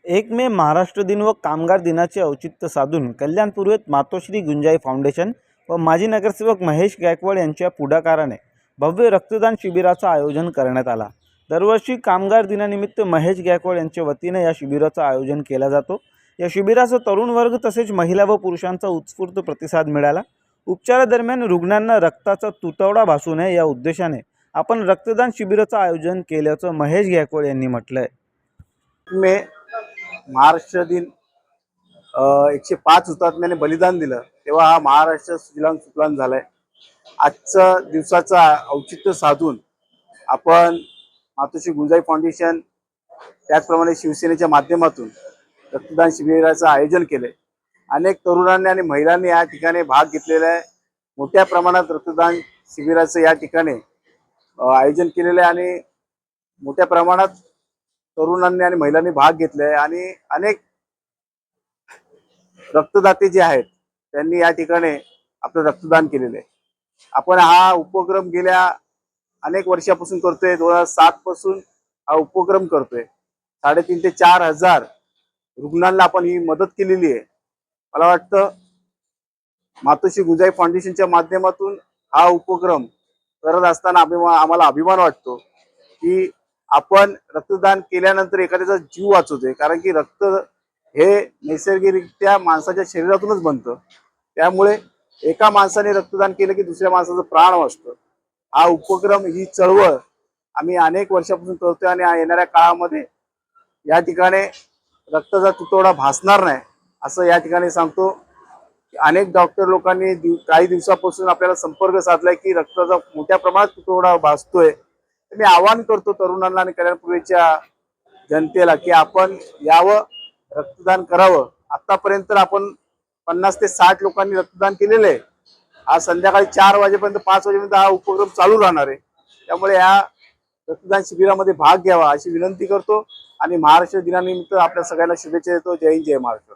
1 मे महाराष्ट्र दिन व कामगार दिनाचे औचित्य साधून कल्याणपूर्वेत मातोश्री गुंजाई फाउंडेशन व माजी नगरसेवक महेश गायकवाड यांच्या पुढाकाराने भव्य रक्तदान शिबिराचं आयोजन करण्यात आला। दरवर्षी कामगार दिनानिमित्त महेश गायकवाड यांच्या वतीने या शिबिराचं आयोजन केलं जातो। या शिबिराचा तरुण वर्ग तसेच महिला व पुरुषांचा उत्स्फूर्त प्रतिसाद मिळाला। उपचारादरम्यान रुग्णांना रक्ताचा तुटवडा भासू नये या उद्देशाने आपण रक्तदान शिबिराचं आयोजन केल्याचं महेश गायकवाड यांनी म्हटलंय। मे महाराष्ट्र दिन 105 हुतात्म्याने बलिदान दिलं तेव्हा हा महाराष्ट्र सुजलाम सुफलाम झालाय। आजच्या दिवसाचा औचित्य साधून आपण मातोश्री गुंजाई फाउंडेशन त्याचप्रमाणे शिवसेनेच्या माध्यमातून रक्तदान शिबिराचं आयोजन केले। अनेक तरुणांनी आणि महिलांनी या ठिकाणी भाग घेतलेला आहे। मोठ्या प्रमाणात रक्तदान शिबिराचं या ठिकाणी आयोजन केलेलं आहे आणि मोठ्या प्रमाणात तरुणांनी आणि महिलांनी भाग घेतले आणि अनेक रक्तदाते जे आहेत त्यांनी या ठिकाणी आपलं रक्तदान केलेले आहे। आपण हा उपक्रम गेल्या अनेक वर्षापासून करतोय। 2007 पासून हा उपक्रम करतोय। 3.5 ते 4 हजार रुग्णांना आपण ही मदत केलेली आहे। मला वाटतं मातोश्री गुंजाई फाउंडेशनच्या माध्यमातून हा उपक्रम करत असताना आम्हाला अभिमान वाटतो की आपण रक्तदान केल्यानंतर एखाद्याचा जीव वाचवतोय। कारण की रक्त हे नैसर्गिकरित्या माणसाच्या शरीरातूनच बनतं, त्यामुळे एका माणसाने रक्तदान केलं की दुसऱ्या माणसाचं प्राण वाचतं। हा उपक्रम, ही चळवळ आम्ही अनेक वर्षापासून करतोय आणि येणाऱ्या काळामध्ये या ठिकाणी रक्ताचा तुटवडा भासणार नाही असं या ठिकाणी सांगतो। अनेक डॉक्टर लोकांनी काही दिवसापासून आपल्याला संपर्क साधलाय की रक्ताचा मोठ्या प्रमाणात तुटवडा भासतोय। मी आवाहन करतो तरुणांना आणि कल्याणपूर्वेच्या जनतेला की आपण यावं, रक्तदान करावं। आतापर्यंत आपण 50 ते 60 लोकांनी रक्तदान केलेलं आहे। आज संध्याकाळी 4 वाजेपर्यंत 5 वाजेपर्यंत हा उपक्रम चालू राहणार आहे। त्यामुळे या रक्तदान शिबिरामध्ये भाग घ्यावा अशी विनंती करतो आणि महाराष्ट्र दिनानिमित्त आपल्या सगळ्यांना शुभेच्छा देतो। जय हिंद, जय महाराष्ट्र।